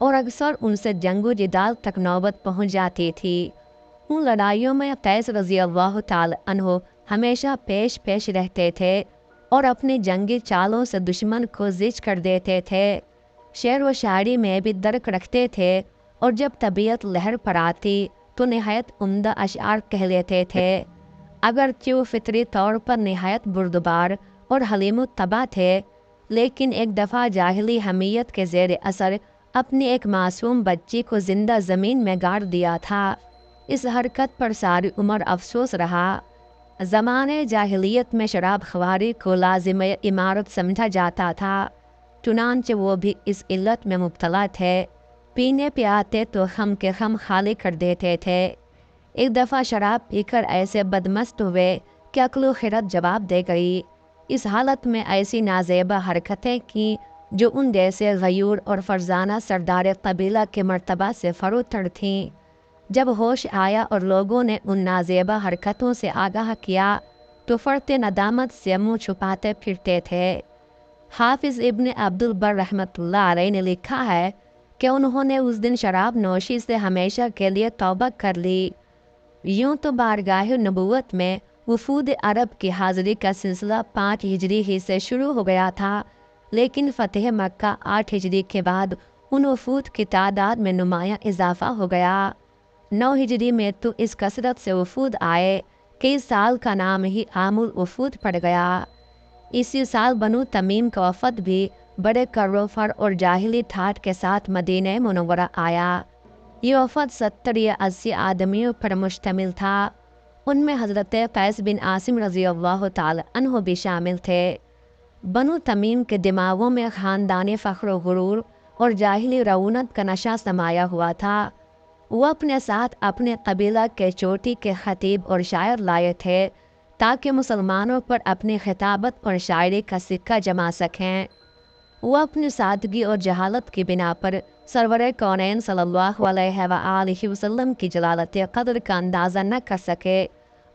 اور اکثر ان سے جنگ و جدال تک نوبت پہنچ جاتی تھی۔ ان لڑائیوں میں قیس رضی اللہ تعالی عنہ ہمیشہ پیش رہتے تھے اور اپنی جنگی چالوں سے دشمن کو زج کر دیتے تھے۔ شعر و شاعری میں بھی درک رکھتے تھے اور جب طبیعت لہر پر آتی تو نہایت عمدہ اشعار کہہ لیتے تھے۔ اگرچہ وہ فطری طور پر نہایت بردبار اور حلیم الطبع تھے، لیکن ایک دفعہ جاہلی حمیت کے زیر اثر اپنی ایک معصوم بچی کو زندہ زمین میں گاڑ دیا تھا۔ اس حرکت پر ساری عمر افسوس رہا۔ زمانے جاہلیت میں شراب خواری کو لازم امارت سمجھا جاتا تھا، چنانچہ وہ بھی اس علت میں مبتلا تھے۔ پینے پہ آتے تو خم کے خم خالی کر دیتے تھے۔ ایک دفعہ شراب پی کر ایسے بدمست ہوئے کہ عقل و خرد جواب دے گئی۔ اس حالت میں ایسی نازیبہ حرکتیں کی جو ان جیسے غیور اور فرزانہ سردار قبیلہ کے مرتبہ سے فروتر تھیں۔ جب ہوش آیا اور لوگوں نے ان نازیبہ حرکتوں سے آگاہ کیا تو فرط ندامت سے منہ چھپاتے پھرتے تھے۔ حافظ ابن عبد البر رحمۃ اللہ علیہ نے لکھا ہے کہ انہوں نے اس دن شراب نوشی سے ہمیشہ کے لیے توبہ کر لی۔ یوں تو بارگاہ نبوت میں وفود عرب کی حاضری کا سلسلہ 5 ہجری ہی سے شروع ہو گیا تھا، لیکن فتح مکہ 8 ہجری کے بعد ان وفود کی تعداد میں نمایاں اضافہ ہو گیا۔ 9 ہجری میں تو اس کثرت سے وفود آئے کہ اس سال کا نام ہی عام الوفود پڑ گیا۔ اسی سال بنو تمیم کا وفد بھی بڑے کر و فر اور جاہلی ٹھاٹ کے ساتھ مدینہ منورہ آیا۔ یہ وفد 70 یا 80 آدمیوں پر مشتمل تھا۔ ان میں حضرت قیس بن عاصم رضی اللہ تعالی عنہ بھی شامل تھے۔ بنو تمیم کے دماغوں میں خاندانی فخر و غرور اور جاہلی رعونت کا نشہ سمایا ہوا تھا۔ وہ اپنے ساتھ اپنے قبیلہ کے چوٹی کے خطیب اور شاعر لائے تھے تاکہ مسلمانوں پر اپنی خطابت اور شاعری کا سکہ جما سکیں۔ وہ اپنی سادگی اور جہالت کی بنا پر سرور کونین صلی اللہ علیہ وآلہ وسلم کی جلالت قدر کا اندازہ نہ کر سکے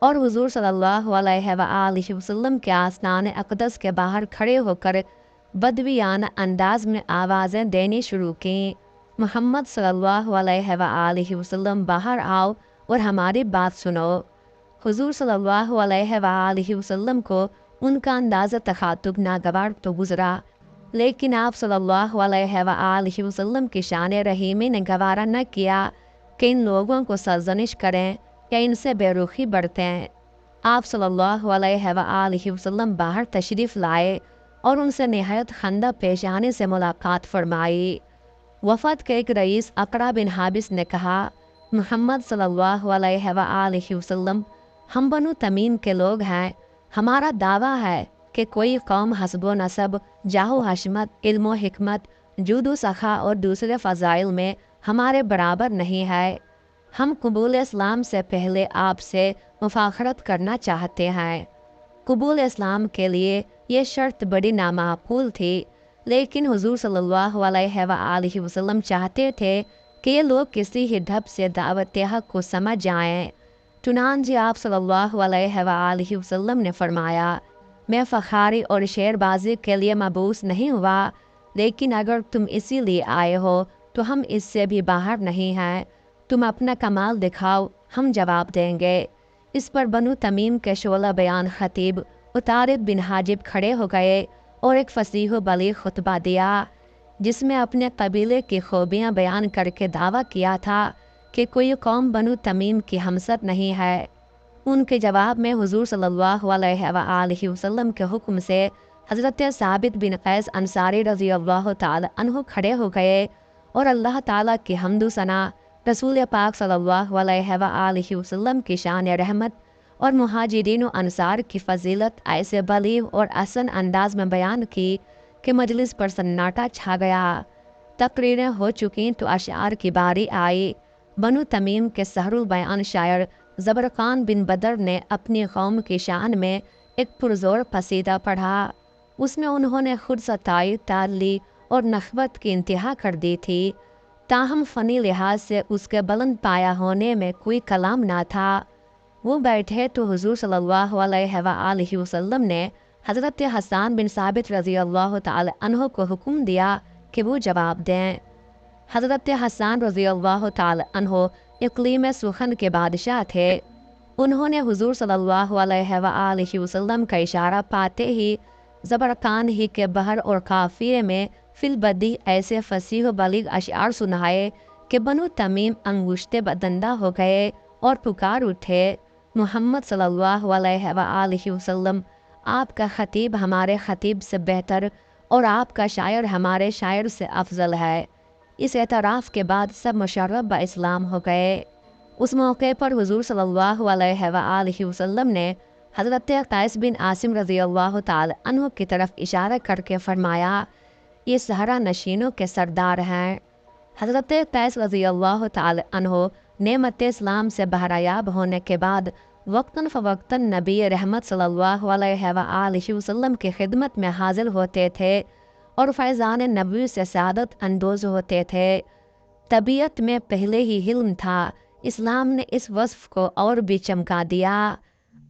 اور حضور صلی اللہ علیہ وآلہ وسلم کے آستان اقدس کے باہر کھڑے ہو کر بدویانہ انداز میں آوازیں دینی شروع کیں۔ محمد صلی اللہ علیہ وآلہ وسلم باہر آؤ اور ہماری بات سنو۔ حضور صلی اللہ علیہ وآلہ وسلم کو ان کا انداز تخاطب ناگوار تو گزرا، لیکن آپ صلی اللہ علیہ وآلہ وسلم کی شان رحیمی نے گوارا نہ کیا کہ ان لوگوں کو سرزنش کریں یا ان سے بے رخی برتیں۔ آپ صلی اللہ علیہ وآلہ وسلم باہر تشریف لائے اور ان سے نہایت خندہ پیشانی سے ملاقات فرمائی۔ وفد کے ایک رئیس اقرا بن حابس نے کہا، محمد صلی اللہ علیہ وآلہ وسلم، ہم بنو تمیم کے لوگ ہیں۔ ہمارا دعویٰ ہے کہ کوئی قوم حسب و نسب، جاہ و حشمت، علم و حکمت، جود و سخا اور دوسرے فضائل میں ہمارے برابر نہیں ہے۔ ہم قبول اسلام سے پہلے آپ سے مفاخرت کرنا چاہتے ہیں۔ قبول اسلام کے لیے یہ شرط بڑی نامعقول تھی، لیکن حضور صلی اللہ علیہ وآلہ وسلم چاہتے تھے کہ یہ لوگ کسی ہی ڈھب سے دعوت حق کو سمجھ جائیں۔ چنانچہ آپ صلی اللہ علیہ وآلہ وسلم نے فرمایا، میں فخاری اور شعر بازی کے لیے مبعوث نہیں ہوا، لیکن اگر تم اسی لیے آئے ہو تو ہم اس سے بھی باہر نہیں ہیں۔ تم اپنا کمال دکھاؤ، ہم جواب دیں گے۔ اس پر بنو تمیم کے شعلہ بیان خطیب عطارد بن حاجب کھڑے ہو گئے اور ایک فصیح و بلیغ خطبہ دیا، جس میں اپنے قبیلے کی خوبیاں بیان کر کے دعویٰ کیا تھا کہ کوئی قوم بنو تمیم کی ہمسر نہیں ہے۔ ان کے جواب میں حضور صلی اللہ علیہ وآلہ وسلم کے حکم سے حضرت ثابت بن قیس انصاری رضی اللہ تعالی عنہ کھڑے ہو گئے اور اللہ تعالیٰ کی حمد و ثنا، رسول پاک صلی اللہ علیہ وآلہ وسلم کی شان رحمت اور مہاجرین و انصار کی فضیلت ایسے بلیغ اور احسن انداز میں بیان کی کہ مجلس پر سناٹا چھا گیا۔ تقریریں ہو چکیں تو اشعار کی باری آئی۔ بنو تمیم کے سحر البیان شاعر زبرقان بن بدر نے اپنی قوم کی شان میں ایک پرزور قصیدہ پڑھا۔ اس میں انہوں نے خود ستائی، تعلی اور نخوت کی انتہا کر دی تھی، تاہم فنی لحاظ سے اس کے بلند پایا ہونے میں کوئی کلام نہ تھا۔ وہ بیٹھے تو حضور صلی اللہ علیہ وآلہ وسلم نے حضرت حسان بن ثابت رضی اللہ تعالی عنہ کو حکم دیا کہ وہ جواب دیں۔ حضرت حسان رضی اللہ تعالی عنہ اقلیم سخن کے بادشاہ تھے۔ انہوں نے حضور صلی اللہ علیہ وآلہ وسلم کا اشارہ پاتے ہی زبرقان ہی کے بحر اور قافیے میں فی البدی ایسے فصیح و بلیغ اشعار سنائے کہ بنو تمیم انگشتے بدندہ ہو گئے اور پکار اٹھے، محمد صلی اللہ علیہ وآلہ وسلم، آپ کا خطیب ہمارے خطیب سے بہتر اور آپ کا شاعر ہمارے شاعر سے افضل ہے۔ اس اعتراف کے بعد سب مشرب با اسلام ہو گئے۔ اس موقع پر حضور صلی اللہ علیہ وآلہ وسلم نے حضرت قیس بن عاصم رضی اللہ تعالی عنہ کی طرف اشارہ کر کے فرمایا، یہ صحرا نشینوں کے سردار ہیں۔ حضرت قیس رضی اللہ تعالی عنہ نعمت اسلام سے بہرایاب ہونے کے بعد وقتاً فوقتاً نبی رحمت صلی اللہ علیہ وآلہ وسلم کی خدمت میں حاضر ہوتے تھے اور فیضان نبوی سے سعادت اندوز ہوتے تھے۔ طبیعت میں پہلے ہی علم تھا، اسلام نے اس وصف کو اور بھی چمکا دیا۔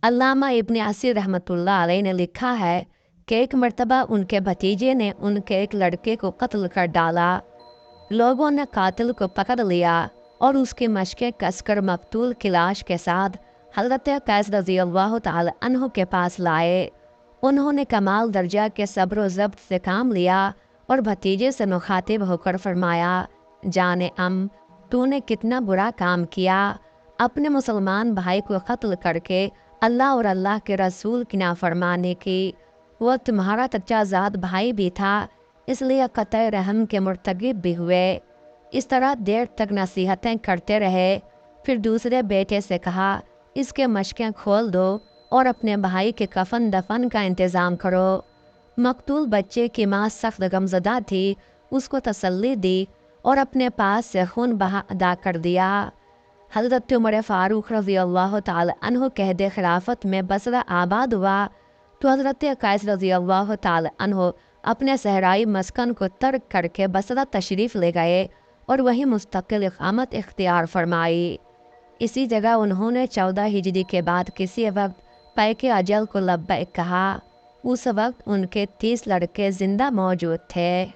علامہ ابن عصیر رحمۃ اللہ علیہ نے لکھا ہے کہ ایک مرتبہ ان کے بھتیجے نے ان کے ایک لڑکے کو قتل کر ڈالا۔ لوگوں نے قاتل کو پکڑ لیا اور اس کی مشقیں کس کر مقتول کی لاش کے ساتھ حضرت قیس رضی اللہ تعالی عنہ کے پاس لائے۔ انہوں نے کمال درجہ کے صبر و ضبط سے کام لیا اور بھتیجے سے مخاطب ہو کر فرمایا، جان تو نے کتنا برا کام کیا، اپنے مسلمان بھائی کو قتل کر کے اللہ اور اللہ کے رسول کی نافرمانی کی۔ وہ تمہارا چچا زاد بھائی بھی تھا، اس لیے قطع رحم کے مرتکب بھی ہوئے۔ اس طرح دیر تک نصیحتیں کرتے رہے، پھر دوسرے بیٹے سے کہا، اس کے مشقیں کھول دو اور اپنے بھائی کے کفن دفن کا انتظام کرو۔ مقتول بچے کی ماں سخت غمزدہ تھی، اس کو تسلی دی اور اپنے پاس سے خون بہا ادا کر دیا۔ حضرت عمر فاروق رضی اللہ تعالی عنہ کے عہد خلافت میں بصرہ آباد ہوا تو حضرت قیس رضی اللہ تعالی عنہ اپنے صحرائی مسکن کو ترک کر کے بصرہ تشریف لے گئے اور وہیں مستقل اقامت اختیار فرمائی۔ اسی جگہ انہوں نے 14 ہجری کے بعد کسی وقت پیک اجل کو لبیک کہا۔ اس وقت ان کے 30 لڑکے زندہ موجود تھے۔